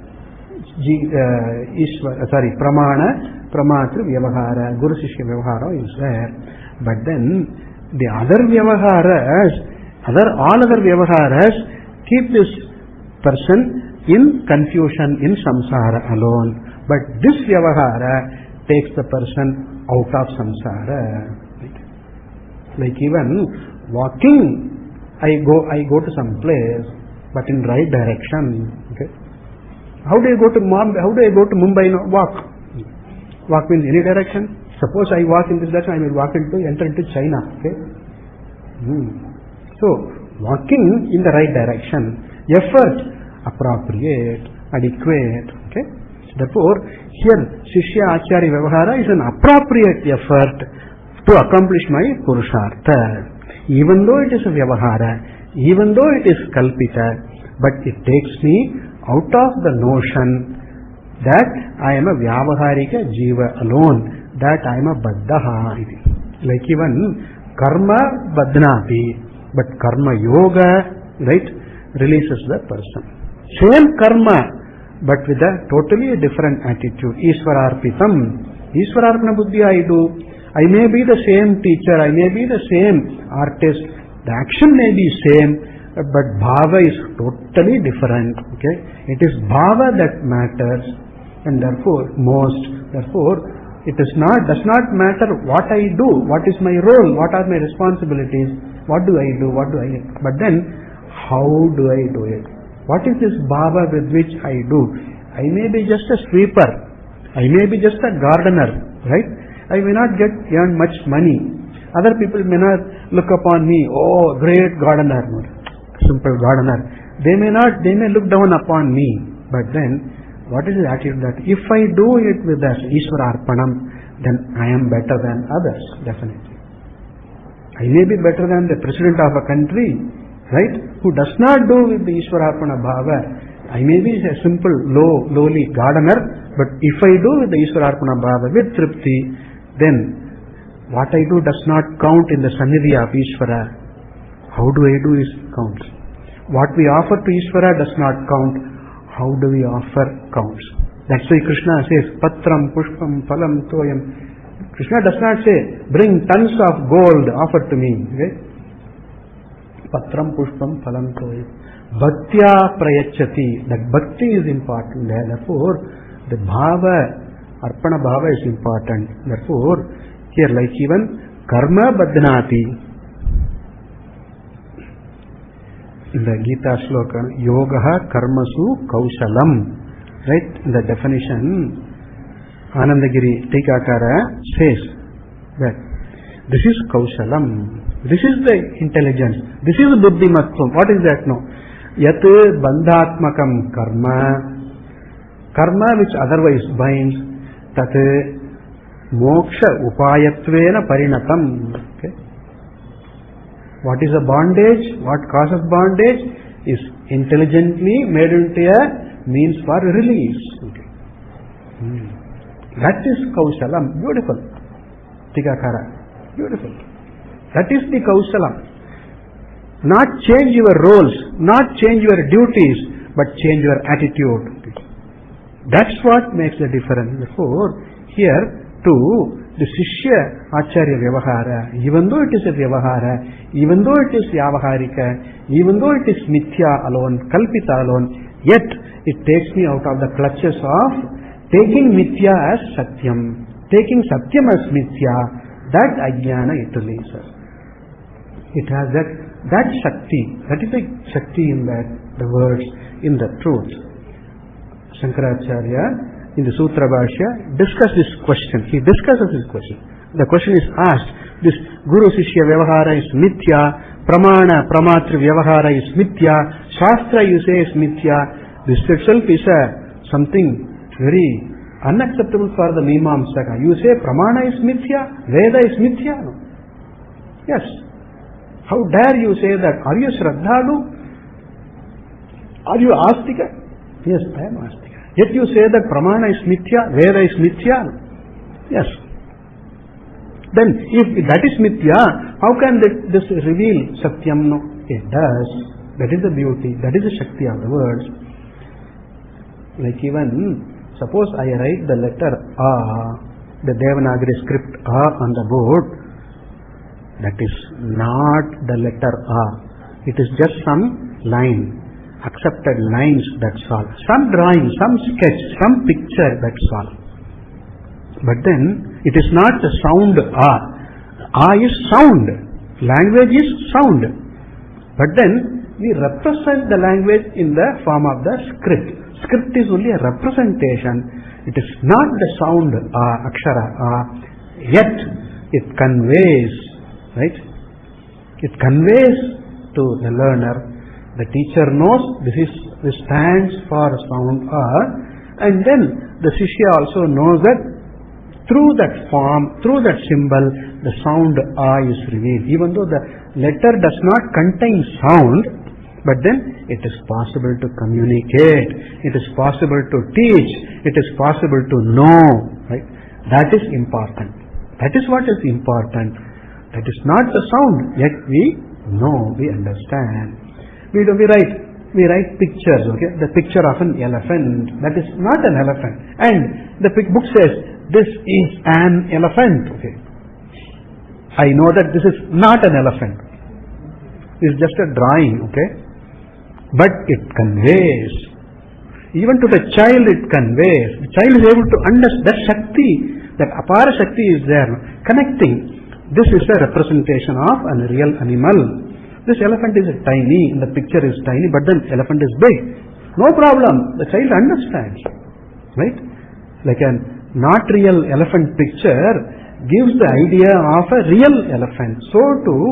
Pramatri Vyavahara, Guru Shishya Vyavahara is there. But then the other Vyavaharas, all other Vyavaharas keep this person in confusion, in samsara alone. But this Vyavahara takes the person out of samsara. Like even walking, I go to some place, but in right direction. Okay. How do I go to Mumbai? No, walk. Walk means any direction. Suppose I walk in this direction, I will enter into China. Okay. So walking in the right direction, effort appropriate, adequate. Okay. Therefore, here Shishya Acharya Vyavahara is an appropriate effort to accomplish my Purushartha. Even though it is a Vyavahara, even though it is Kalpita, but it takes me out of the notion that I am a Vyavaharika Jiva alone, that I am a Baddhaha. Like even Karma Badnati, but Karma Yoga, right, releases the person. Same Karma, but with a totally different attitude. Ishwararpitam. Ishwararpana Buddhi I do. I may be the same teacher, I may be the same artist, the action may be same, but bhava is totally different. Okay, it is bhava that matters, and therefore it does not matter what I do, what is my role, what are my responsibilities, what do I do, but then how do I do it? What is this bhava with which I do? I may be just a sweeper, I may be just a gardener, right? I may not earn much money. Other people may not look upon me, oh, great gardener, simple gardener. They may look down upon me. But then, what is the attitude that if I do it with us, Ishwararpanam, then I am better than others, definitely. I may be better than the president of a country, right, who does not do with the Ishwararpana bhava. I may be a simple, lowly gardener, but if I do with the Ishwararpana bhava, with Tripti, then what I do does not count in the Sannidhi of Ishvara. How do I do is counts. What we offer to Ishvara does not count. How do we offer counts. That's why Krishna says, Patram, Pushpam, Phalam, Toyam. Krishna does not say, bring tons of gold, offer to me. Okay? Patram, Pushpam, Phalam, Toyam. Bhaktya prayachati. That bhakti is important. Therefore, the bhava, Arpana bhava is important. Therefore, here like even karma badnati. In the Gita sloka, yogaha karmasu kaushalam. Right? In the definition, Anandagiri Tikakara says that this is kaushalam. This is the intelligence. This is buddhimatvam. What is that? No. Yat bandhatmakam karma. Karma which otherwise binds. Tat moksha upayatvena parinatam. Okay. What is a bondage? What causes bondage is intelligently made into a means for release. Okay. That is Kausalam. Beautiful. Tikakara. Beautiful. That is the Kausalam. Not change your roles, not change your duties, but change your attitude. That's what makes the difference. Therefore, here too, the Shishya Acharya Vyavahara, even though it is a Vyavahara, even though it is Vyavaharika, even though it is Mithya alone, Kalpita alone, yet it takes me out of the clutches of taking Mithya as Satyam, taking Satyam as Mithya, that Ajnana it releases. It has that Shakti, that is the Shakti in that, the words, in the truth. Shankaracharya in the Sutra Bhashya discuss this question. He discusses this question. The question is asked, this Guru Shishya Vyavahara is Mithya, Pramana Pramatri Vyavahara is Mithya, Shastra you say is Mithya. This itself is something very unacceptable for the Mimamsaka. You say Pramana is Mithya, Veda is Mithya. No. Yes. How dare you say that? Are you Shraddhalu? Are you Astika? Yes, I am Astika. Yet you say that Pramana is Mithya, Veda is Mithya. Yes. Then if that is Mithya, how can this reveal Satyam? No, it does. That is the beauty, that is the Shakti of the words. Like even, suppose I write the letter A, the Devanagari script A on the board, that is not the letter A. It is just some line, accepted lines, that's all. Some drawing, some sketch, some picture, that's all. But then, it is not the sound A. A is sound. Language is sound. But then, we represent the language in the form of the script. Script is only a representation. It is not the sound A, Akshara A. Yet, it conveys, right? It conveys to the learner. The teacher knows this stands for sound A, and then the Shishya also knows that through that form, through that symbol, the sound A is revealed. Even though the letter does not contain sound, but then it is possible to communicate, it is possible to teach, it is possible to know. Right? That is important. That is what is important. That is not the sound, yet we know, we understand. We write pictures, okay? The picture of an elephant, that is not an elephant. And the book says, this is an elephant, okay? I know that this is not an elephant. It is just a drawing, okay? But it conveys. Even to the child it conveys. The child is able to understand that Shakti, that Apara Shakti is there, connecting. This is a representation of a real animal. This elephant is tiny, the picture is tiny, but then elephant is big. No problem, the child understands. Right? Like a not real elephant picture gives the idea of a real elephant. So too,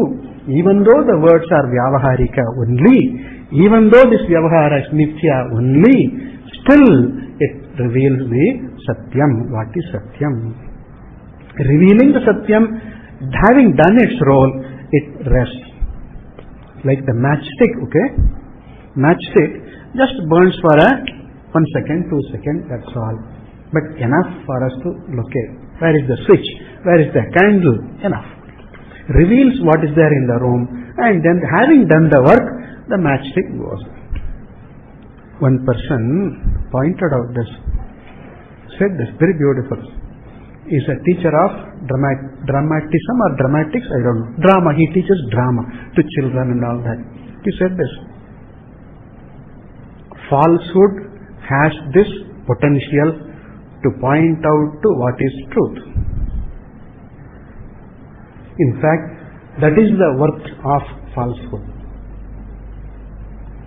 even though the words are Vyavaharika only, even though this Vyavahara is Mithya only, still it reveals the Satyam. What is Satyam? Revealing the Satyam, having done its role, it rests. Like the matchstick, okay? Matchstick just burns for 1 second, 2 seconds, that's all. But enough for us to locate. Where is the switch? Where is the candle? Enough. Reveals what is there in the room, and then having done the work, the matchstick goes. One person pointed out this, said this, very beautiful. He is a teacher of dramatism or dramatics, I don't know. Drama, he teaches drama to children and all that. He said this, falsehood has this potential to point out to what is truth. In fact, that is the worth of falsehood.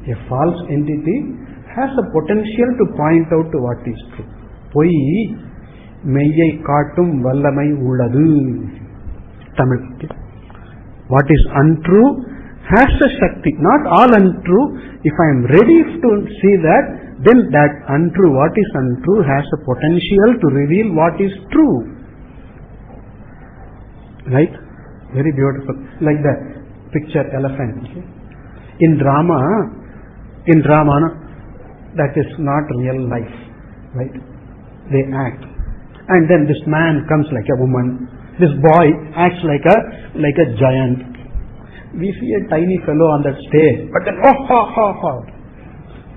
A false entity has a potential to point out to what is true. Poi மெய்யை காட்டும் வல்லமை உள்ளது. Tamil. What is untrue has a Shakti. Not all untrue. If I am ready to see that, then that untrue, what is untrue, has a potential to reveal what is true. Right? Very beautiful. Like the picture elephant. In drama, in drama, no? That is not real life, right? They act. And then this man comes like a woman. This boy acts like a giant. We see a tiny fellow on that stage, but then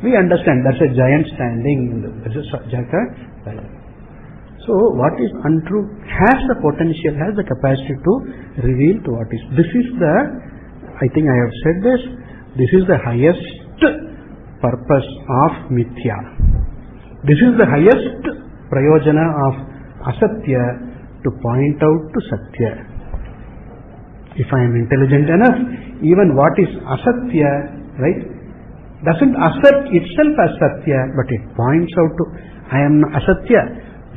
we understand that's a giant standing. So what is untrue has the potential, has the capacity to reveal to what is. This is the, I think I have said this is the highest purpose of mithya. This is the highest prayojana of asatya, to point out to satya. If I am intelligent enough, even what is asatya, right, doesn't assert itself as satya, but it points out to, I am asatya,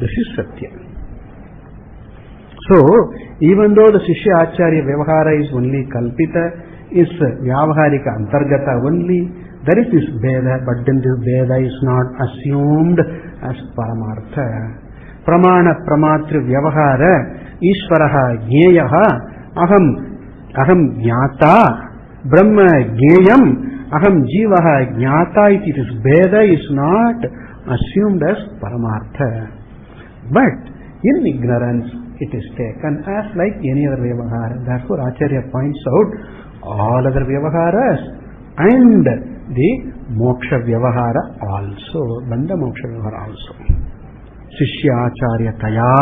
this is satya. So, even though the Shishya Acharya Vyavahara is only kalpita, is Vyavaharika Antargata only, there is this Veda, but then this Veda is not assumed as Paramartha. Pramana Pramatri Vyavahara Ishvaraha Gneyaha Aham Jnata Brahma Gneyam Aham Jivaha Jnata. It is Veda is not assumed as Paramartha, but in ignorance it is taken as like any other Vyavahara. Therefore Acharya points out all other Vyavaharas and the Moksha Vyavahara also, Bandha Moksha Vyavahara also. Shishya Acharya Taya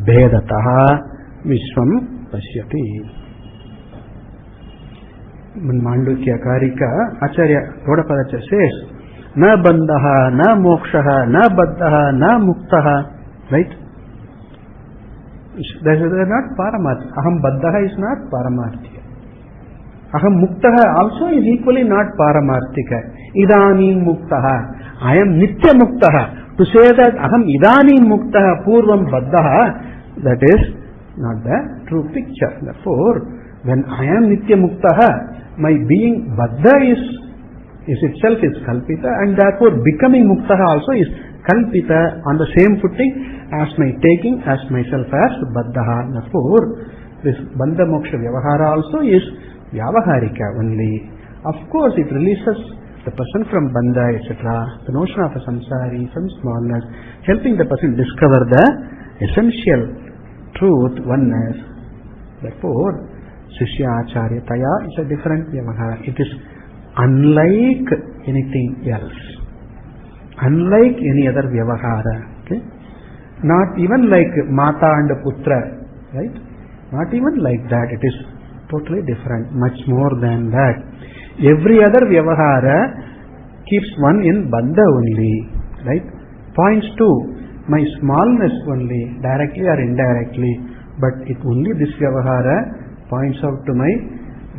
Bedataha Vishwam Pashyati. In Mandukya Karika, Acharya Gaudapada says, Na Bandhaha, Na Mokshaha, Na Baddhaha, Na Muktaha, right? That is not Paramartha. Aham Baddhaha is not Paramarthya. Aham Muktaha also is equally not Paramarthika. Idanim Muktaha. I am Nitya Muktaha. To say that Aham Idanim Muktaha Purvam Baddhaha, that is not the true picture. Therefore, when I am Nitya Muktaha, my being Baddha is itself is Kalpita, and therefore becoming Muktaha also is Kalpita on the same footing as my taking as myself as Baddha. Therefore, this Bandha Moksha Vyavahara also is Vyavaharika only. Of course, it releases the person from bandha, etc., the notion of a samsari, some smallness, helping the person discover the essential truth, oneness. Therefore, Shishya Acharya Taya is a different Vyavahara. It is unlike anything else, unlike any other Vyavahara. Okay? Not even like Mata and Putra, right? Not even like that. It is totally different, much more than that. Every other Vyavahara keeps one in Bandha only, right? Points to my smallness only, directly or indirectly, but it only this Vyavahara points out to my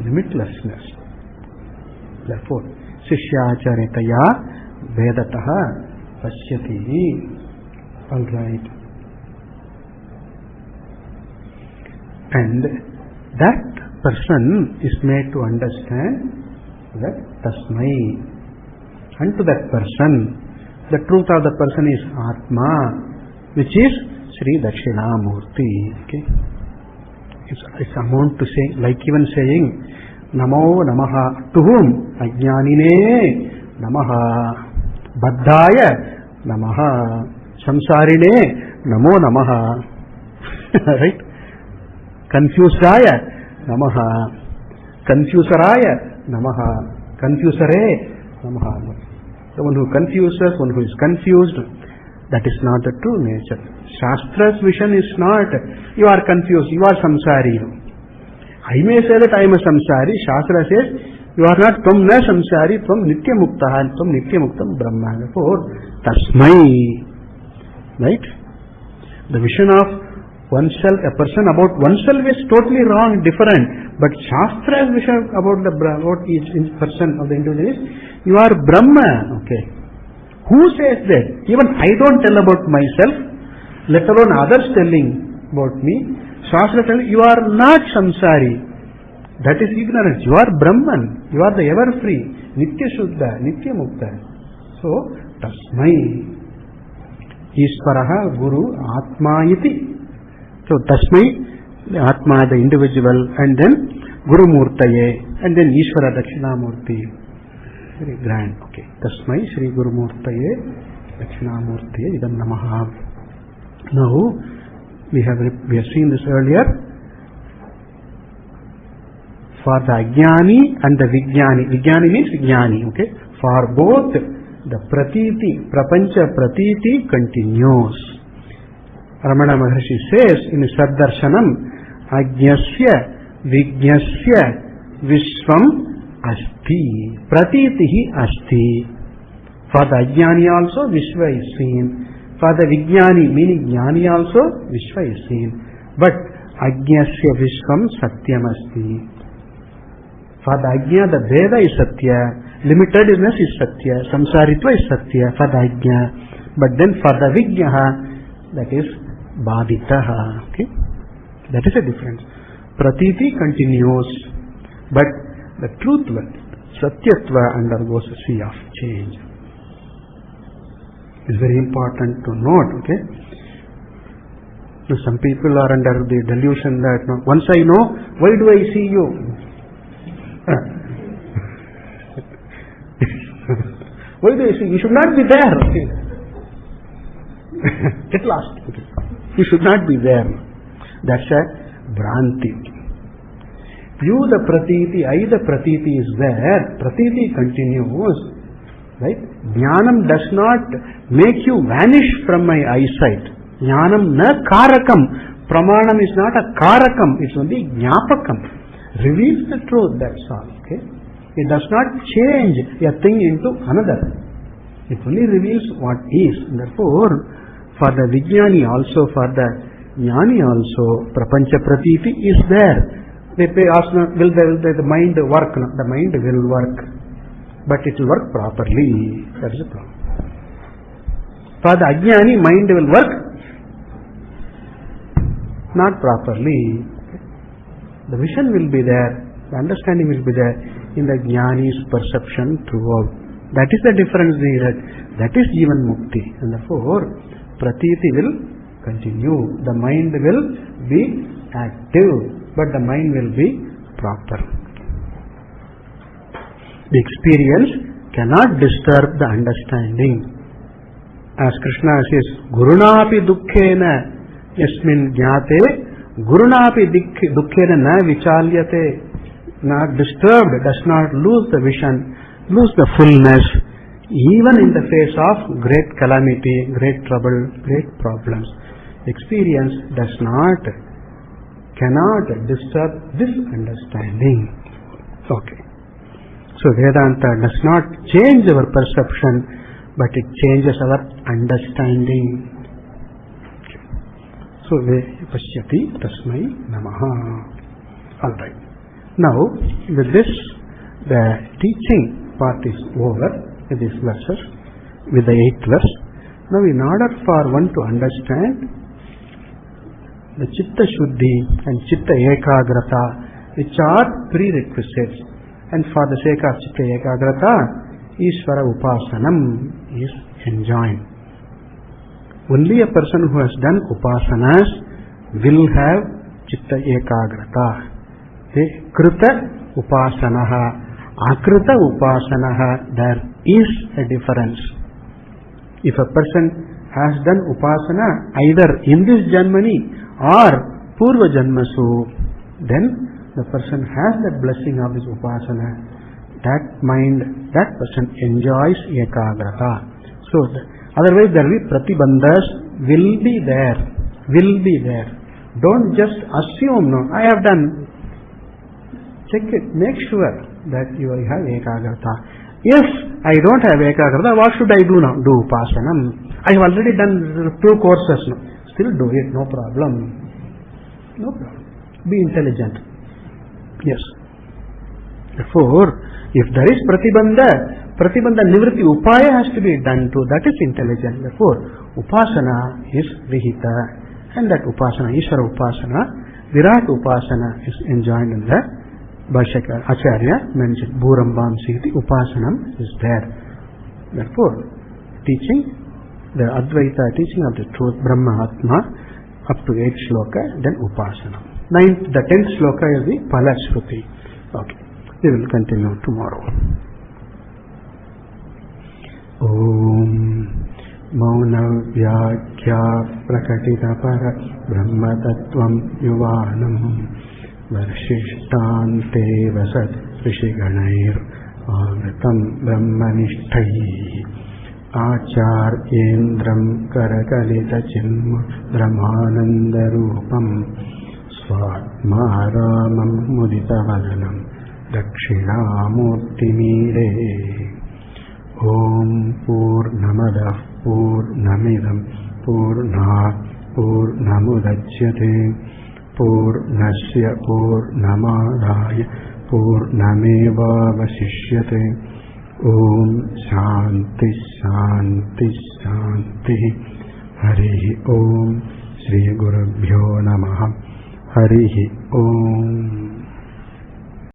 limitlessness. Therefore, Shishya Acharyataya Vedataha Pashyati. Alright. And that person is made to understand that Tasmai. Unto that person, the truth of the person is Atma, which is Śrī Dakṣināmūrti. Okay? It's amount to say, like even saying Namo Namaha. To whom? Ajnanine Namaha. Baddhaya Namaha. Samsarine Namo Namaha. Right? Confusedaya Namaha. Confuseraya Namaha. Confusere Namaha. The one who confuses, one who is confused, that is not the true nature. Shastra's vision is not, you are confused, you are samsari. I may say that I am a samsari. Shastra says, you are not tvam na samsari, tvam nitya muktaha, and tvam nitya muktam brahma. Therefore, tasmai. Right? The vision of oneself, a person about oneself is totally wrong, different. But Shastra's vision about each person of the individual is, you are Brahma. Okay. Who says that? Even I don't tell about myself, let alone others telling about me. Shastra tells you are not samsari. That is ignorance. You are Brahman. You are the ever free. Nitya Shuddha, Nitya Mukta. So, Tasmai. Ishvaraha Guru Atma iti. So, Tasmai, the Atma, the individual, and then Guru Murtaye, and then Ishvara Dakshinamurti. Very grand. Okay. Tasmai Shri Gurumurtaye Dhakshinamurtiye Idam Namaha. Now, we have seen this earlier. For the Ajnani and the Vijnani. Vijnani means Vijnani. Okay. For both, the Pratiti, Prapancha Pratiti continues. Ramana Maharshi says in Saddarshanam, Ajnasya Vijnasya Vishwam Asti. Pratitihi Asti. For the Ajnani also, Vishwa is seen. For the Vijnani, meaning Jnani also, Vishwa is seen. But Ajnasya Vishwam Satyam Asti. For the Ajna, the Veda is Satya. Limitedness is Satya. Samsaritva is Satya for the Ajna. But then for the Vijnaha, that is Baditaha. Okay? That is a difference. Pratiti continues, but the truth, Satyatva, undergoes a sea of change. It's very important to note, okay? Now, some people are under the delusion that once I know, why do I see you? Why do I see you? You should not be there. Okay? Get lost. Okay. You should not be there. That's a Bhranti. You the Pratiti, I the Pratiti is there. Pratiti continues. Right? Jnanam does not make you vanish from my eyesight. Jnanam na karakam. Pramanam is not a karakam. It's only jnapakam. Reveals the truth, that's all. Okay? It does not change a thing into another. It only reveals what is. Therefore, for the Vijnani also, for the Jnani also, Prapancha Pratiti is there. They ask, will the mind work? The mind will work. But it will work properly. That is the problem. For the Ajnani, mind will work not properly. The vision will be there. The understanding will be there in the Jnani's perception throughout. That is the difference there. That is Jivan Mukti. And therefore, Pratiti will continue. The mind will be active, but the mind will be proper. The experience cannot disturb the understanding. As Krishna says, Gurunapi dukkhena yasmin jnate, Gurunapi dukkhena na vichalyate. Not disturbed, does not lose the vision, lose the fullness, even in the face of great calamity, great trouble, great problems. Experience cannot disturb this understanding. Okay. So Vedanta does not change our perception, but it changes our understanding. Okay. So Pashyati Tasmai Namaha. Alright. Now, with this, the teaching part is over with these verses, with the 8th verse. Now, in order for one to understand the Chitta Shuddhi and Chitta Ekagrata, which are prerequisites, and for the sake of Chitta Ekagrata, Ishvara Upasanam is enjoined. Only a person who has done Upasanas will have Chitta Ekagrata. Krita Upasanaha, Akrita Upasanaha, there is a difference. If a person has done Upasana either in this Janmani or Purva Janmasu, then the person has the blessing of this Upasana. That mind, that person enjoys Ekagrata. So, otherwise there will be Pratibandhas will be there. Don't just assume, no, I have done. Check it, make sure that you have Ekagrata. If I don't have Ekagrata, what should I do now? Do Upasanam. I have already done 2 courses now. Still do it, no problem. No problem. Be intelligent. Yes. Therefore, if there is Pratibandha Nivritti Upaya has to be done too. That is intelligent. Therefore, Upasana is Vihita. And that Upasana, Ishvara Upasana, Virat Upasana is enjoined in the Bhashya Acharya mentioned Bhurambam Siti Upasanam is there. Therefore, teaching the Advaita, teaching of the truth, Brahma Atma, up to 8th shloka, then Upasanam. The 10th shloka is the Pala Shruti. Okay, we will continue tomorrow. Om మౌనవ్యాఖ్యా ప్రకటితపర బ్రహ్మతత్వం యువానం వర్షిష్టాంతే Wasat ఋషిగణైర్ఆవృతం బ్రహ్మనిష్టైః ఆచార్యేంద్రం కరకలితచిన్ముద్రమానందరూపం స్వాత్మారామం ముదితవదనం దక్షిణామూర్తిమీడే. ఓం పూర్ణమదః పూర్ణమిదం పూర్ణాత్ పూర్ణముదచ్యతే పూర్ణస్య పూర్ణమాదాయ పూర్ణమేవావశిష్యతే. ఓం శాంతి శాంతి శాంతి. హరి ఓం. శ్రీ గురుభ్యో నమః. హరి ఓం.